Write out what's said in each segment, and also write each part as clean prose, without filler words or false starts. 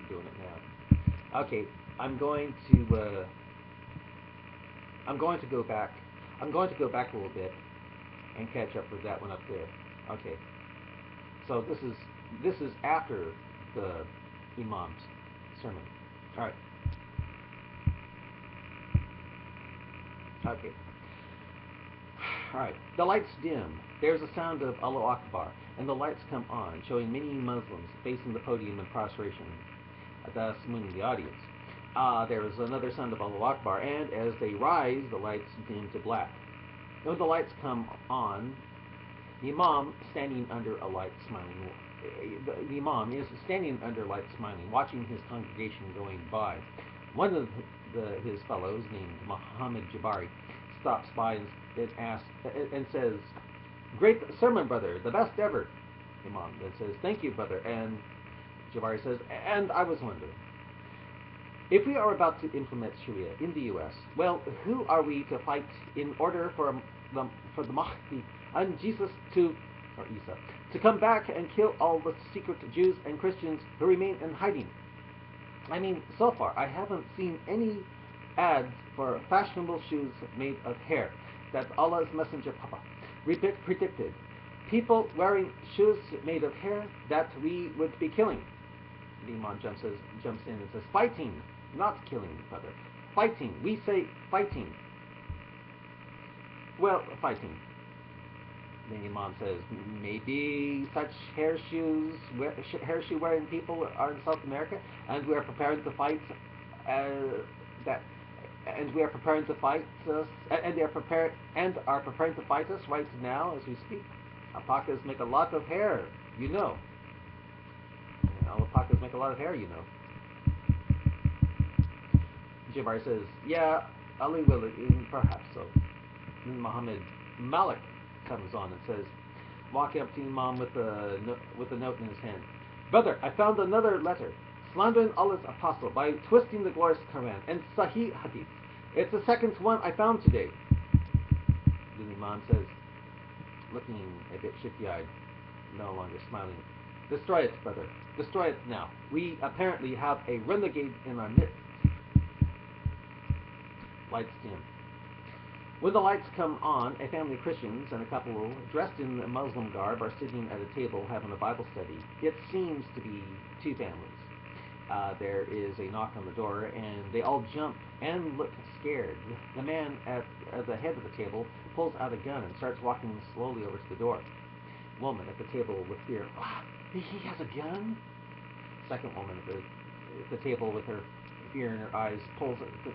doing it now. Okay, I'm going to I'm going to go back. I'm going to go back a little bit and catch up with that one up there. Okay, so this is after the Imam's sermon. All right. Okay. All right. The lights dim. There's a sound of Allahu Akbar, and the lights come on, showing many Muslims facing the podium in prostration, thus mooning the audience. There is another sound of Allahu Akbar, and as they rise, the lights dim to black. When the lights come on, the Imam standing under a light, smiling. The Imam is standing under light, smiling, watching his congregation going by. One of his fellows, named Muhammad Jabari, stops by and asks and says, "Great sermon, brother, the best ever." Imam then says, "Thank you, brother." And Jabari says, "And I was wondering, if we are about to implement Sharia in the U.S., well, who are we to fight in order for the Mahdi and Jesus Isa to come back and kill all the secret Jews and Christians who remain in hiding? I mean, so far I haven't seen any ads for fashionable shoes made of hair that Allah's Messenger Papa predicted. People wearing shoes made of hair that we would be killing." The Imam jumps in and says, "Fighting, not killing, brother. Fighting. We say fighting." "Well, fighting." The Imam says, "Maybe such hairshoe wearing people are in South America, and we are preparing to fight that, and we are preparing to fight us, and they are preparing to fight us right now as we speak. Alpacas make a lot of hair, you know. Alpacas make a lot of hair, you know." Jabari says, "Yeah, Ali will, perhaps so." Then Muhammad Malik comes on and says, walking up to Imam with a note in his hand, "Brother, I found another letter, slandering Allah's apostle by twisting the glorious Quran and Sahih Hadith. It's the second one I found today." Then Imam says, looking a bit shifty-eyed, no longer smiling, "Destroy it, brother. Destroy it now. We apparently have a renegade in our midst." Lights dim. When the lights come on, a family of Christians and a couple dressed in Muslim garb are sitting at a table having a Bible study. It seems to be two families. There is a knock on the door, and they all jump and look scared. The man at the head of the table pulls out a gun and starts walking slowly over to the door. Woman at the table with fear, "Ah, he has a gun?" Second woman at the table with her fear in her eyes pulls the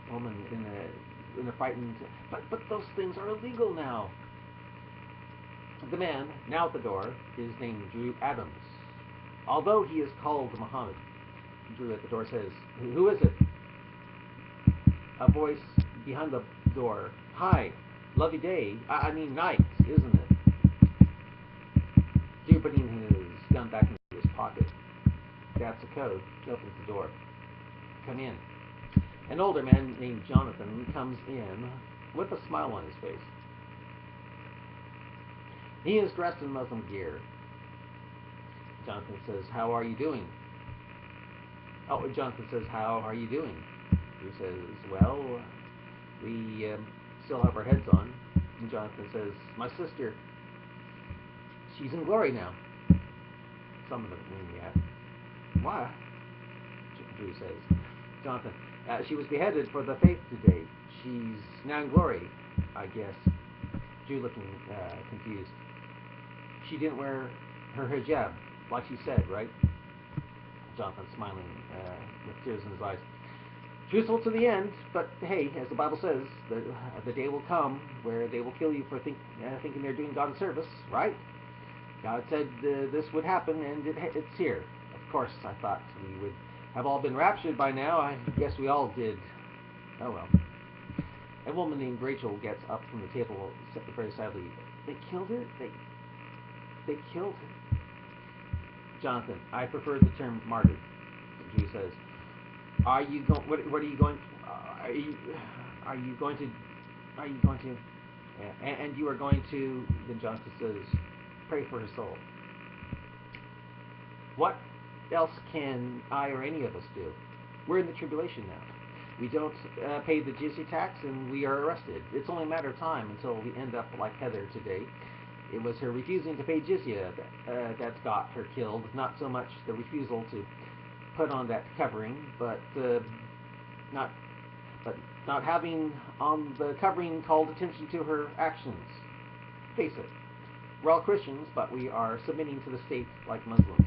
woman in a frightened, but those things are illegal now. The man now at the door is named Drew Adams. Although he is called Muhammad, Drew at the door says, "Who is it?" A voice behind the door, "Hi, lovely day. I mean night, isn't it?" Drew putting his gun back into his pocket. That's a code. He opens the door. "Come in." An older man named Jonathan comes in with a smile on his face. He is dressed in Muslim gear. Jonathan says, "How are you doing?" Jonathan says, "How are you doing?" Drew says, "Well, we still have our heads on." And Jonathan says, "My sister, she's in glory now." Some of them lean the at. "Why?" Drew says. Jonathan, "She was beheaded for the faith today. She's now in glory, I guess." Drew looking confused. "She didn't wear her hijab, like she said, right?" Jonathan smiling with tears in his eyes. "Truthful to the end, but hey, as the Bible says, the day will come where they will kill you for thinking they're doing God a service, right? God said this would happen, and it's here. Of course, I thought we would have all been raptured by now. I guess we all did. Oh well." A woman named Rachel gets up from the table very sadly. "They killed her? They killed her?" Jonathan, "I prefer the term martyred." Drew says, "Are you going? What are you going? Are you going to? Are you going to? And you are going to?" Then Jonathan says, "Pray for her soul." "What? else can I or any of us do? We're in the tribulation now. We don't pay the jizya tax and we are arrested. It's only a matter of time until we end up like Heather today. It was her refusing to pay jizya that's got her killed, not so much the refusal to put on that covering, but not not having on the covering called attention to her actions. Face it, we're all Christians, but we are submitting to the state like Muslims.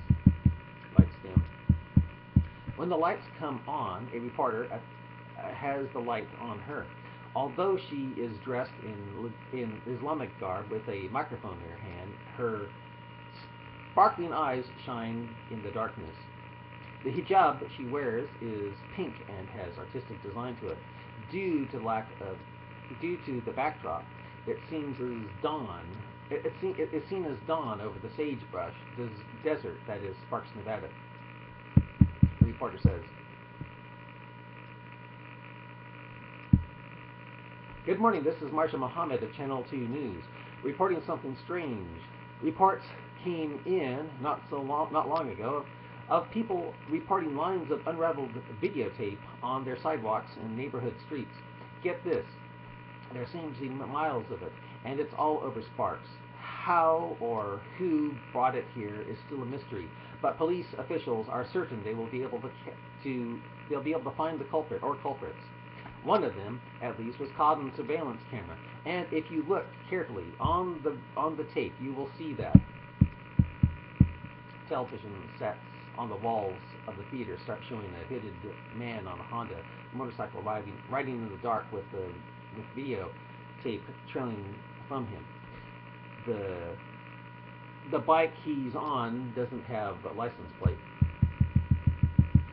Lights dim. When the lights come on, a reporter has the light on her. Although she is dressed in Islamic garb with a microphone in her hand, her sparkling eyes shine in the darkness. The hijab she wears is pink and has artistic design to it. Due to the backdrop, it seems as dawn. It's seen as dawn over the sagebrush, desert that is Sparks, Nevada. The reporter says, "Good morning, this is Marsha Mohammed of Channel 2 News, reporting something strange. Reports came in not long ago of people reporting lines of unraveled videotape on their sidewalks and neighborhood streets. Get this, there seems to be miles of it, and it's all over Sparks. How or who brought it here is still a mystery, but police officials are certain they will be able to find the culprit or culprits. One of them, at least, was caught on surveillance camera, and if you look carefully on the tape, you will see that television sets on the walls of the theater start showing a hooded man on a Honda motorcycle riding in the dark with video tape trailing from him. The bike he's on doesn't have a license plate."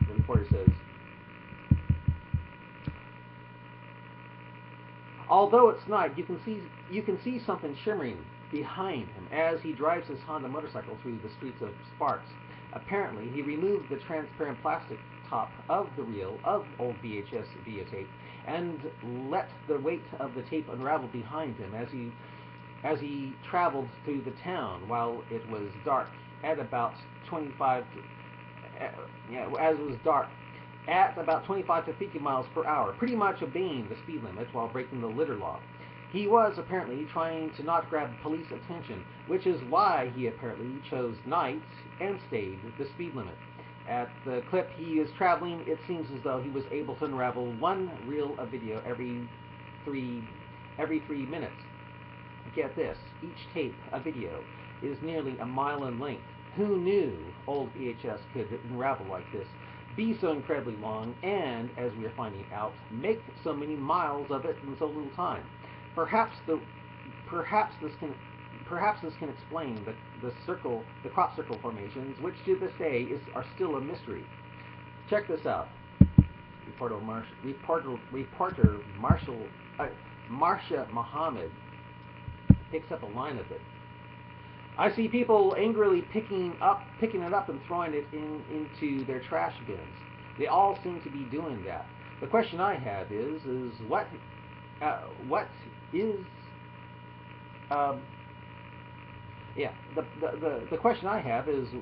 The reporter says, "Although it's night, you can see something shimmering behind him as he drives his Honda motorcycle through the streets of Sparks. Apparently, he removed the transparent plastic top of the reel of old VHS videotape and let the weight of the tape unravel behind him as he traveled through the town while it was dark at about 25 to 50 miles per hour, pretty much obeying the speed limit while breaking the litter law. He was apparently trying to not grab police attention, which is why he apparently chose night and stayed the speed limit. At the clip he is traveling, it seems as though he was able to unravel one reel of video every three minutes. Get this, each tape of video is nearly a mile in length. Who knew old VHS could unravel like this, be so incredibly long, and, as we are finding out, make so many miles of it in so little time? Perhaps this can explain the crop circle formations, which to this day are still a mystery. Check this out." Reporter Marsha Mohammed picks up a line of it. "I see people angrily picking it up and throwing it into their trash bins. They all seem to be doing that. The question I have is what is the question I have is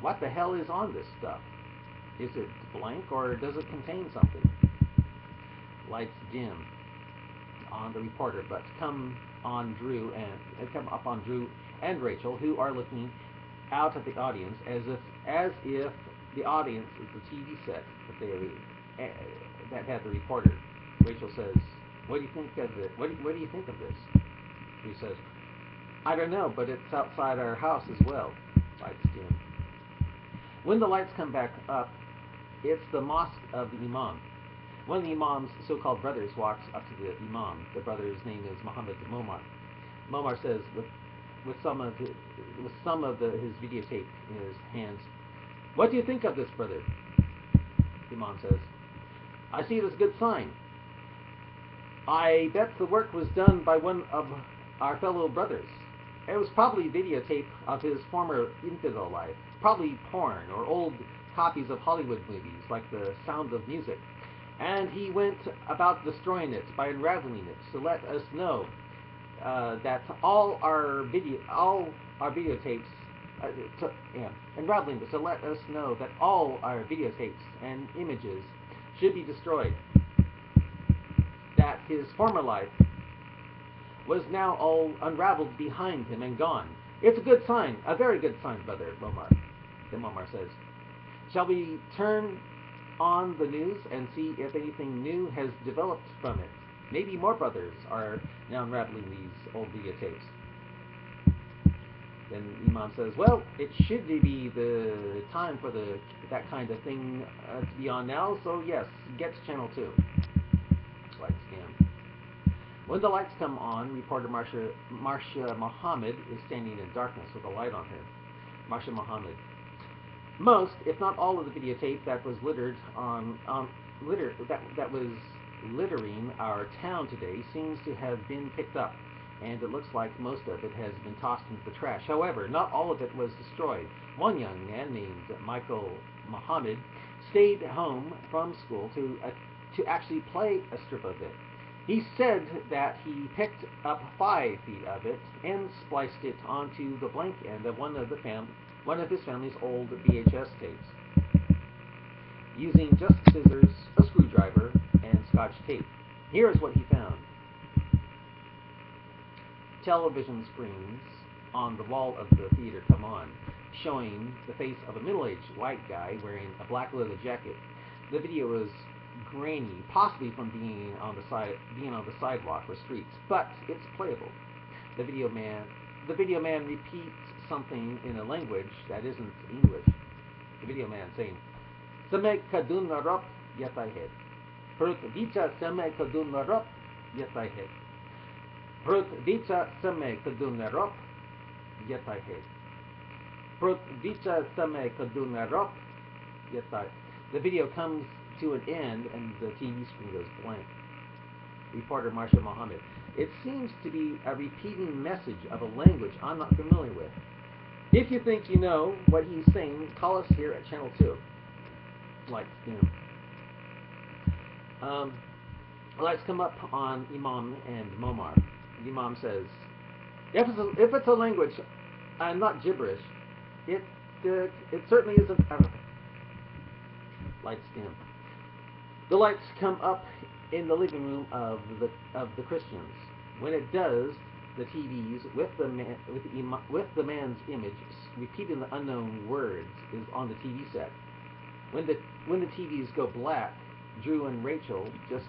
what the hell is on this stuff? Is it blank or does it contain something?" Lights dim on the reporter, but come up on Drew and Rachel, who are looking out at the audience as if the audience is the TV set that had the reporter. Rachel says, "What do you think of it? What do you think of this?" Drew says, "I don't know, but it's outside our house as well." Lights dim. When the lights come back up, it's the mosque of the Imam. One of the Imam's so-called brothers walks up to the Imam. The brother's name is Muhammad Momar. Momar says, with some of his videotape in his hands, "What do you think of this, brother?" The Imam says, "I see it as a good sign. I bet the work was done by one of our fellow brothers. It was probably videotape of his former infidel life, probably porn or old copies of Hollywood movies like The Sound of Music. And he went about destroying it by unraveling it to let us know that all our videotapes unraveling this to let us know that all our videotapes and images should be destroyed. That his former life was now all unraveled behind him and gone. It's a good sign, a very good sign, Brother Momar. Then Momar says, shall we turn on the news and see if anything new has developed from it? Maybe more brothers are now unraveling these old videotapes. Then Imam says, well, it should be the time for that kind of thing to be on now, so yes, get to channel 2. Lights dim. When the lights come on, reporter Marcia Muhammad is standing in darkness with a light on her. Marcia Muhammad. Most, if not all, of the videotape that was that was littering our town today seems to have been picked up, and it looks like most of it has been tossed into the trash. However, not all of it was destroyed. One young man named Michael Muhammad stayed home from school to actually play a strip of it. He said that he picked up 5 feet of it and spliced it onto the blank end of one of his family's old VHS tapes, using just scissors, a screwdriver, and Scotch tape. Here's what he found. Television screens on the wall of the theater come on, showing the face of a middle-aged white guy wearing a black leather jacket. The video is grainy, possibly from being on the sidewalk or streets, but it's playable. The video man repeats something in a language that isn't English. The video man saying, "Same kadun narop yatahed. Prut dicha same kadun narop yatahed. Prut dicha same kadun narop yatahed. Prut dicha same kadun narop yatahed." The video comes to an end and the TV screen goes blank. Reporter Marcia Muhammad. It seems to be a repeating message of a language I'm not familiar with. If you think you know what he's saying, call us here at Channel 2. Lights dim. Lights come up on Imam and Momar. The Imam says, if it's a language, not gibberish, it certainly isn't Arabic. Lights dim. The lights come up in the living room of the Christians. When it does, the TVs with the man's image repeating the unknown words is on the TV set. When the TVs go black, Drew and Rachel just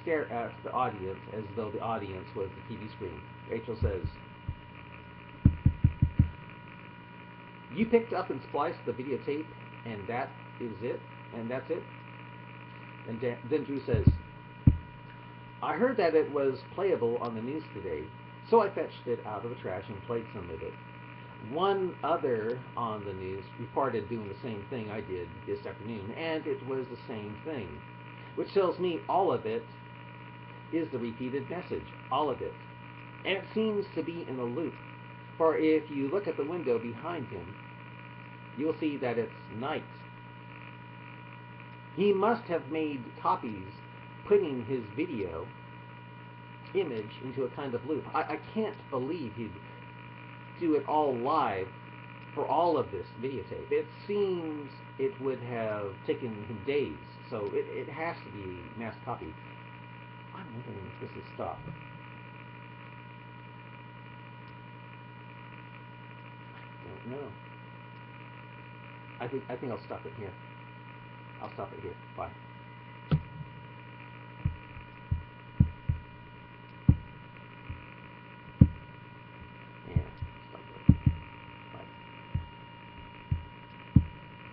stare at the audience as though the audience was the TV screen. Rachel says, "You picked up and spliced the videotape, and that is it? And that's it?" And then Drew says, "I heard that it was playable on the news today, so I fetched it out of the trash and played some of it. One other on the news reported doing the same thing I did this afternoon, and it was the same thing, which tells me all of it is the repeated message, all of it. And it seems to be in a loop, for if you look at the window behind him, you'll see that it's night. He must have made copies, putting his video image into a kind of loop. I can't believe he'd do it all live for all of this videotape. It seems it would have taken him days, so it has to be mass copy. I'm wondering if this is stopped. I don't know. I think I'll stop it here. I'll stop it here. Bye.